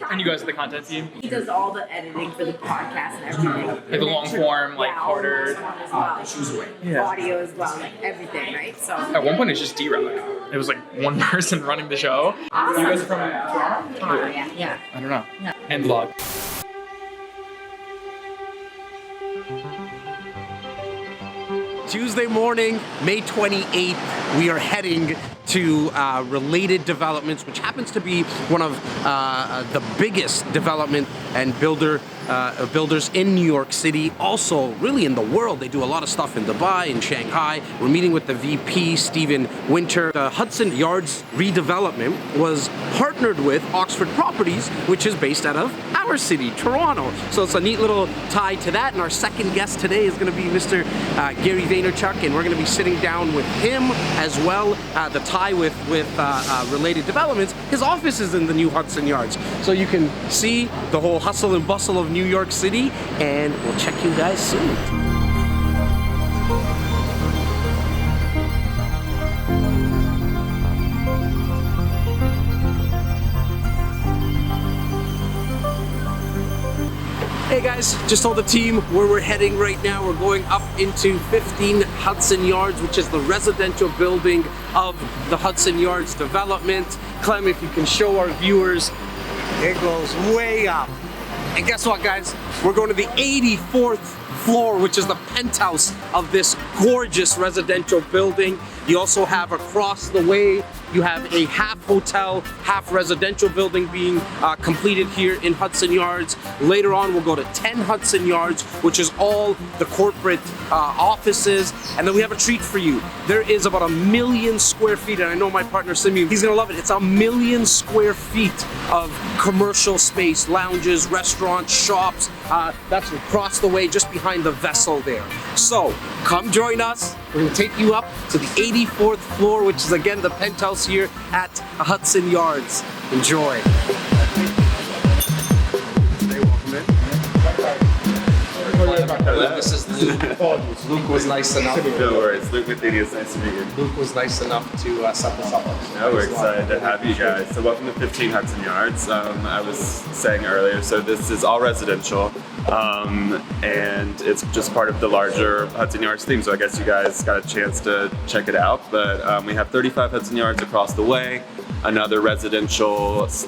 And you guys are the content team? He does all the editing for the podcast and everything. Like the long form, like harder. Well. Audio as well, like everything, right? So at one point it's just DRock. It was like one person running the show. awesome. You guys are from Toronto? Toronto, yeah. I don't know. Yeah. And vlog. Tuesday morning, May 28th, we are heading to Related Developments, which happens to be one of the biggest development and builders in New York City, also really in the world. They do a lot of stuff in Dubai, in Shanghai. We're meeting with the VP, Stephen Winter. The Hudson Yards redevelopment was partnered with Oxford Properties, which is based out of our city, Toronto. So it's a neat little tie to that. And our second guest today is going to be Mr. Gary Vaynerchuk, and we're going to be sitting down with him as well. The tie with Related Developments. His office is in the new Hudson Yards. So you can see the whole hustle and bustle of New York City, and we'll check you guys soon. Hey guys, just told the team where we're heading right now. We're going up into 15 Hudson Yards, which is the residential building of the Hudson Yards development. Clem, if you can show our viewers, it goes way up. And guess what, guys? We're going to the 84th floor, which is the penthouse of this gorgeous residential building. You also have across the way, you have a half hotel, half residential building being completed here in Hudson Yards. Later on, we'll go to 10 Hudson Yards, which is all the corporate offices. And then we have a treat for you. There is about 1 million square feet, and I know my partner Simeon, he's gonna love it. It's 1 million square feet of commercial space, lounges, restaurants, shops. That's across the way, just behind the vessel there. So come join us. We're gonna take you up to the 84th floor, which is again the penthouse here at Hudson Yards. Enjoy. This is Luke. Luke was nice enough. No worries. Luke Matheney, it's nice to meet you. Luke was nice enough to set this up. No, we're excited to have you guys. So welcome to 15 Hudson Yards. I was saying earlier, so this is all residential, and it's just part of the larger Hudson Yards theme. So I guess you guys got a chance to check it out. But we have 35 Hudson Yards across the way, another residential /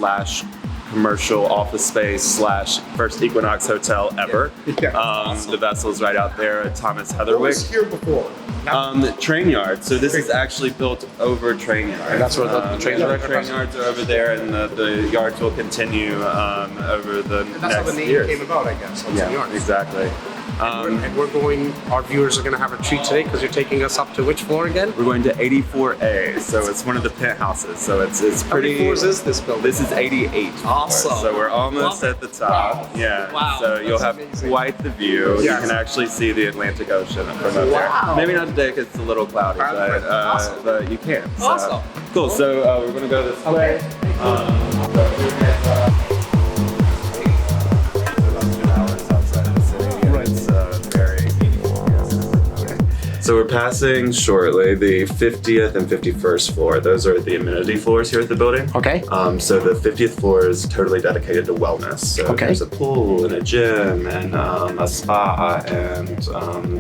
commercial office space / first Equinox hotel ever. Yeah, awesome. The vessel's right out there at Thomas Heatherwick. What was here before? Train yard. So this is actually built over train yard. And that's where the trains are. Train yards are over there, and the yards will continue over the next years. That's how the name came about, I guess. Hudson Yards. Exactly. And we're going, our viewers are going to have a treat today because you're taking us up to which floor again? We're going to 84A, so it's one of the penthouses. So it's pretty. How many floors is this building? This is 88. Awesome. So we're almost at the top. Wow. Yeah. Wow. So you'll have amazing. quite the view. Yes. You can actually see the Atlantic Ocean from up Wow. there. Maybe not today because it's a little cloudy, Awesome. but you can. So. Awesome. Cool. So we're going to go this way. So we're passing shortly the 50th and 51st floor. Those are the amenity floors here at the building. Okay. So the 50th floor is totally dedicated to wellness. So there's a pool and a gym and a spa and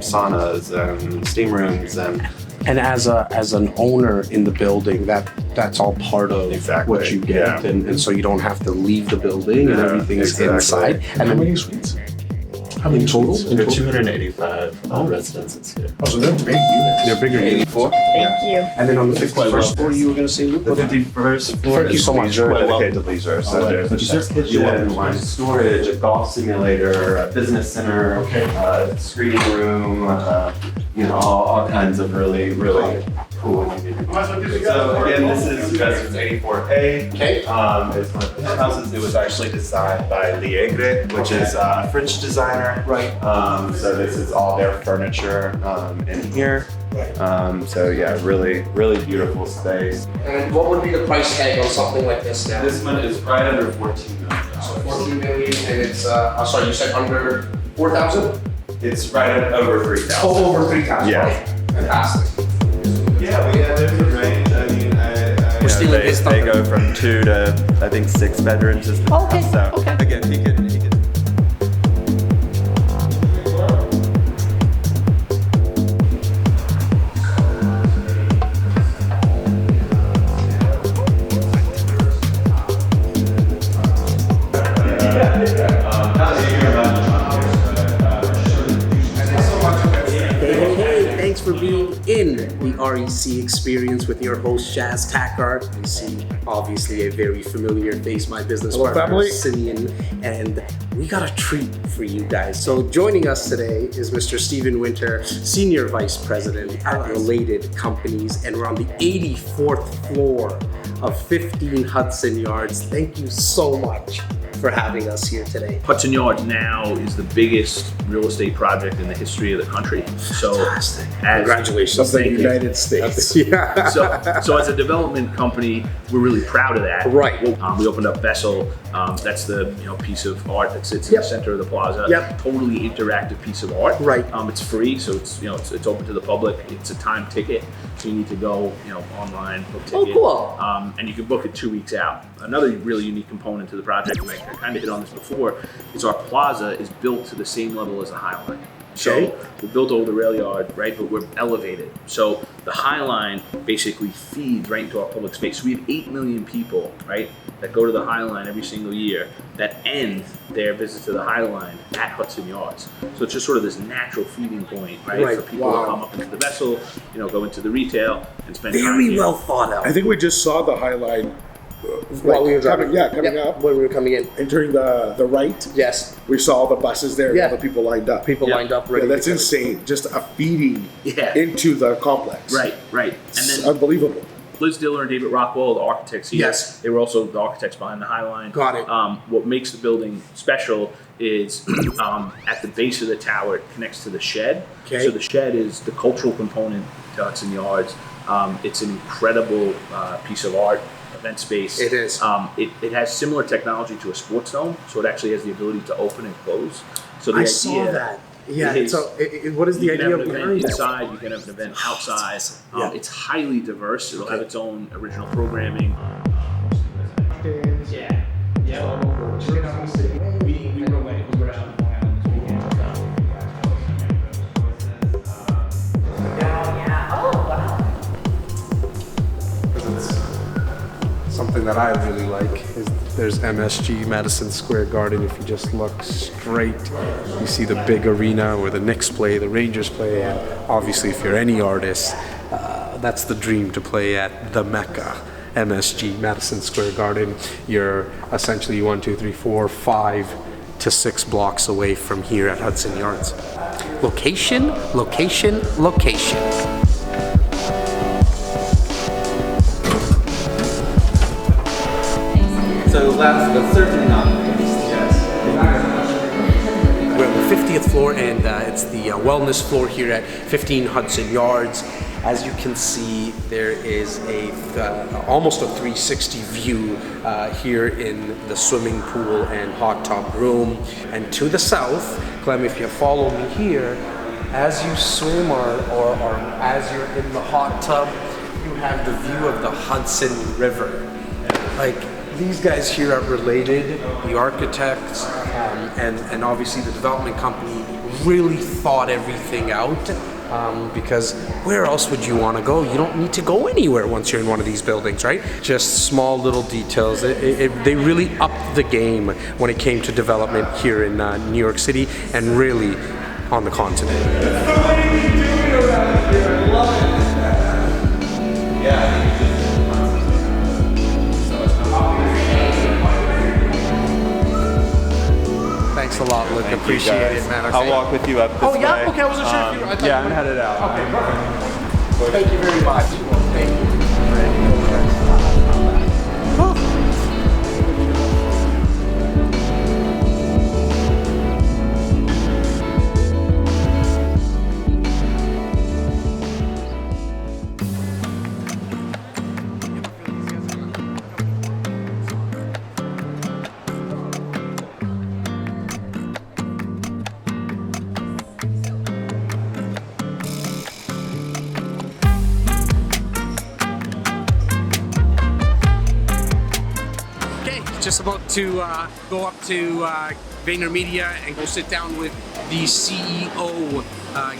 saunas and steam rooms and as an owner in the building, that's all part of what you get, and so you don't have to leave the building and everything's inside. And how many suites? How many total? there are 285 residences here. Oh, so they're big units. They're bigger than 84. Thank you. And then on the 51st floor, you were going to say, Luke? The 51st floor Thank you is so much. leisure, dedicated to leisure. So there's a Just kitchen, wine storage, a golf simulator, a business center, a screening room, all kinds of really cool. So again, this is residence 84A. Okay. It's one of the houses. It was actually designed by Liegre, which is a French designer. Right. So this is all their furniture in here. So yeah, really beautiful space. And what would be the price tag on something like this now? This one is right under 14 million. So 14 million, and it's, sorry, you said under 4,000? It's right at over 3,000. Oh, over 3,000. Yeah. Fantastic. Yeah, there's a range. I mean, We're stealing his they thunder. go from 2 to I think 6 bedrooms. Okay, So okay. again, he could. Thanks for being in the REC experience with your host, Jas Tackard. You see, obviously, a very familiar face, my business partner, family. Simeon, and we got a treat for you guys. So joining us today is Mr. Stephen Winter, Senior Vice President at Related Companies, and we're on the 84th floor of 15 Hudson Yards. Thank you so much for having us here today. Hudson Yards now is the biggest real estate project in the history of the country. So, Fantastic. Congratulations. Of the Thank you. United States. Yeah. so as a development company, we're really proud of that. Right. We opened up Vessel. That's the piece of art that sits in Yep. the center of the plaza. Yep. Totally interactive piece of art. Right. It's free, so it's it's open to the public. It's a time ticket, so you need to go online, book ticket. Oh, cool. And you can book it 2 weeks out. Another really unique component to the project, and I kind of hit on this before, is our plaza is built to the same level as the High Line. Okay. So we're built over the rail yard, right? But we're elevated. So the High Line basically feeds right into our public space. So we have 8 million people, right, that go to the High Line every single year that end their visit to the High Line at Hudson Yards. So it's just sort of this natural feeding point, right? Right. For people Wow. to come up into the Vessel, go into the retail and spend time Very here. well thought out. I think we just saw the High Line While we were coming, driving. coming up. When we were coming in. Entering the right, Yes. we saw all the buses there and Yeah. all the people lined up. People Yeah. lined up Yeah, ready. that's to go. insane. Just a feeding Yeah. into the complex. Right. And It's then unbelievable. Liz Diller and David Rockwell, the architects here, Yes. they were also the architects behind the High Line. Got it. What makes the building special is at the base of the tower, it connects to the shed. Okay. So the shed is the cultural component to Hudson Yards. It's an incredible piece of art, event space. It is. It has similar technology to a sports dome, so it actually has the ability to open and close. So the I idea, saw that. Yeah. is- So, what is the you can idea have an event behind that? inside, you can have an event outside. awesome. Yeah. It's highly diverse. It'll have its own original programming. Something that I really like is there's MSG, Madison Square Garden. If you just look straight, you see the big arena where the Knicks play, the Rangers play, and obviously if you're any artist, that's the dream to play at the Mecca. MSG, Madison Square Garden. You're essentially 1, 2, 3, 4, 5 to 6 blocks away from here at Hudson Yards. Location, location, location. So last but certainly not least, We're on the 50th floor, and it's the wellness floor here at 15 Hudson Yards. As you can see, there is almost a 360 view here in the swimming pool and hot tub room. And to the south, Clem, if you follow me here, as you swim or as you're in the hot tub, you have the view of the Hudson River. Like, these guys here are related, the architects, and obviously the development company really thought everything out, because where else would you want to go? You don't need to go anywhere once you're in one of these buildings, right? Just small little details. They really upped the game when it came to development here in New York City and really on the continent. Thanks a lot, Luke. Appreciate it, man. Okay. I'll walk with you up this way. Oh, yeah? Okay, I wasn't sure if you were. I thought Yeah, you I'm were- headed out. Okay, perfect. Thank you very much. Thank you. just about to go up to Vayner Media and go sit down with the CEO,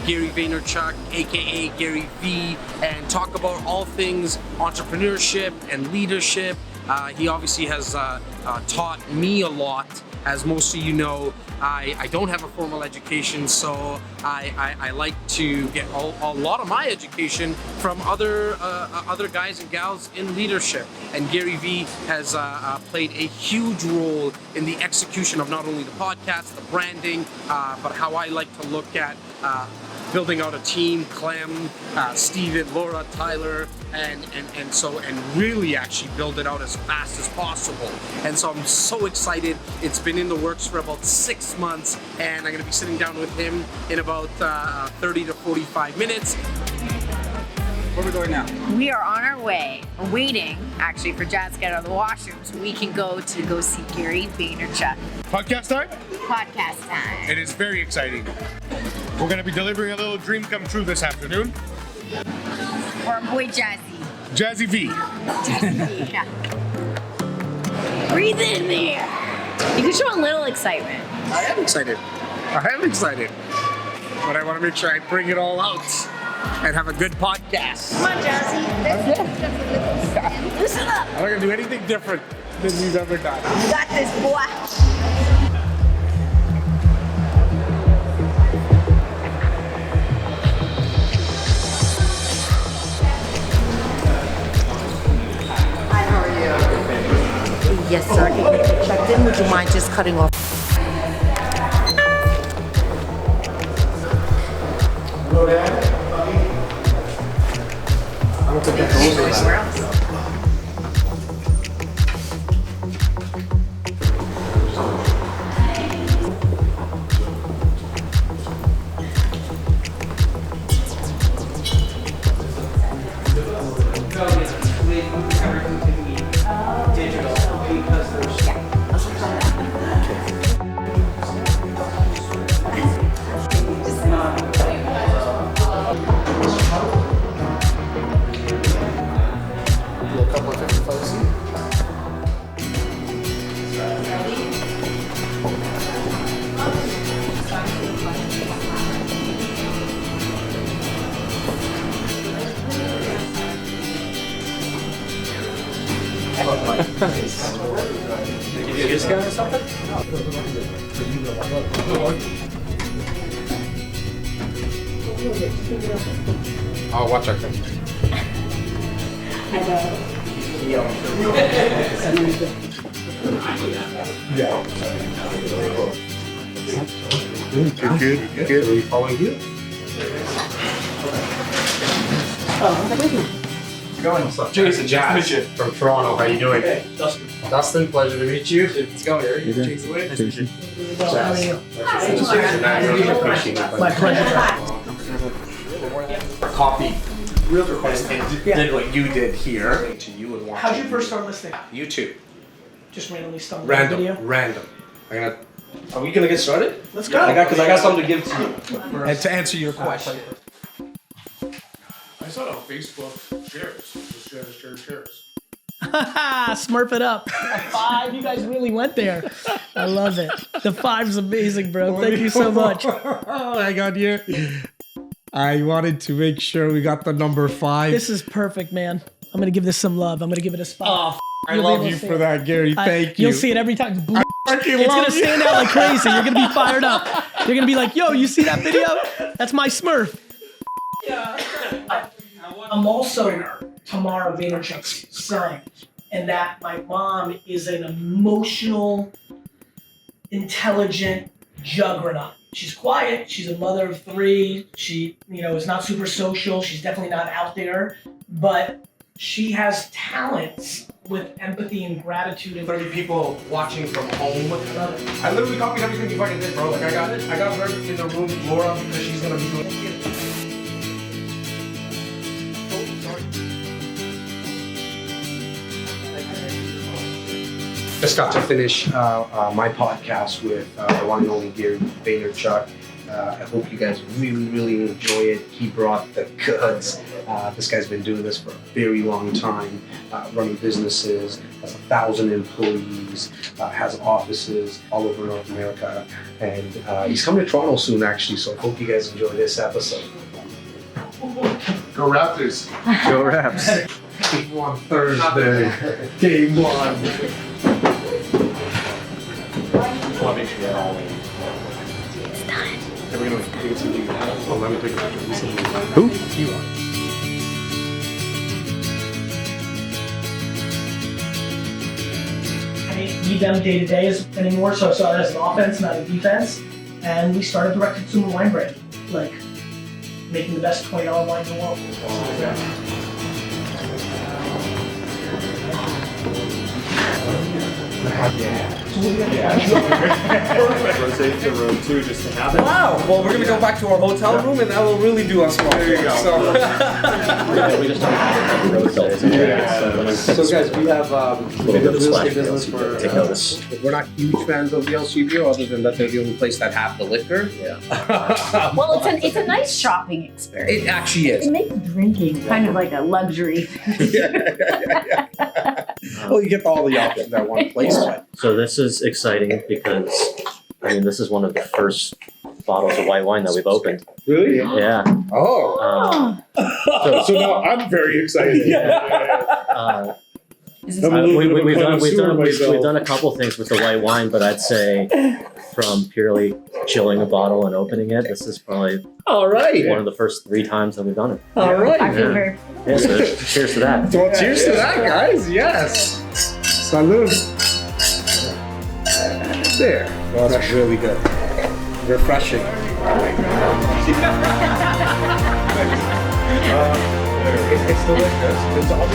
Gary Vaynerchuk, aka Gary Vee, and talk about all things entrepreneurship and leadership. He obviously has taught me a lot. As most of you know, I don't have a formal education, so I like to get a lot of my education from other guys and gals in leadership. And Gary Vee has played a huge role in the execution of not only the podcast, the branding, but how I like to look at building out a team, Clem, Steven, Laura, Tyler, and really actually build it out as fast as possible. And so I'm so excited. It's been in the works for about 6 months, and I'm gonna be sitting down with him in about 30 to 45 minutes. Where are we going now? We are on our way, waiting actually for Jas to get out of the washroom so we can go see Gary Vaynerchuk. Podcast time? Podcast time. It is very exciting. We're going to be delivering a little dream come true this afternoon. For our boy Jazzy. Jazzy V. Jazzy, yeah. Breathe in there. You can show a little excitement. I am excited. But I want to make sure I bring it all out and have a good podcast. Come on, Jazzy. Listen up. I'm not going to do anything different than you've ever done. You got this, boy. Yes, sir. Can you get checked in? Would you mind just cutting off? Hello, Dad. I don't think that goes with that. I'll watch our thing. Good. Are we following you? Jason, Jas from Toronto. How you doing? Hey, Dustin, pleasure to meet you. Let's go, Gary. Jason. My pleasure. Copy. Real request and did what you did here to you and watch. How'd you first start listening? YouTube. Just randomly stumbled on a video? Random. Are we gonna get started? Let's go. Because I got something to give to you. And to answer your question. I saw it on Facebook. Shares. Smurf it up. A 5, you guys really went there. I love it. The 5's amazing, bro. Thank you so much. Oh, hang on here. I wanted to make sure we got the number 5. This is perfect, man. I'm gonna give this some love. I'm gonna give it a spot. I love you for that, Gary. Thank you. You'll see it every time. It's gonna stand out like crazy. You're gonna be fired up. You're gonna be like, yo, you see that video? That's my Smurf. I'm also Tamara Vaynerchuk's son, and that my mom is an emotional, intelligent juggernaut. She's quiet. She's a mother of 3. She, is not super social. She's definitely not out there, but she has talents with empathy and gratitude. 30 people watching from home. I literally copied everything you fucking did, bro. Like I got her in the room, Laura, because she's gonna be doing it. just got to finish my podcast with the one and only Gary Vaynerchuk. I hope you guys really enjoy it. He brought the goods. This guy's been doing this for a very long time, running businesses, has 1,000 employees, has offices all over North America, and he's coming to Toronto soon, actually. So I hope you guys enjoy this episode. Go Raptors. Go Raps. Game 1 Thursday. Game 1. We're gonna take something. Oh, let me take a picture. Who? You are. I didn't need them day to day anymore, so I saw it as an offense, not a defense. And we started direct consumer wine brand, like making the best $20 wine in the world. Rotate to room 2 just to have it. Wow. Well, we're gonna go back to our hotel room, and that will really do us well. There you go. So guys, we have been in the real estate business for. We're not huge fans of the El Sitio, other than that they're the only place that have the liquor. Yeah. Well, it's a nice shopping experience. It actually is. It makes drinking kind of like a luxury. Well, you get all the options at one place. But So this is exciting because, I mean, this is one of the first bottles of white wine that we've opened. Really? Yeah. Oh. So now I'm very excited. We've done a couple things with the white wine, but I'd say from purely chilling a bottle and opening it, this is probably one of the first 3 times that we've done it. all right. I feel very. Yeah, so cheers to that. Well, cheers to that, guys. Yes. Salud. There. Well, that's really good. Refreshing. It's delicious. It's all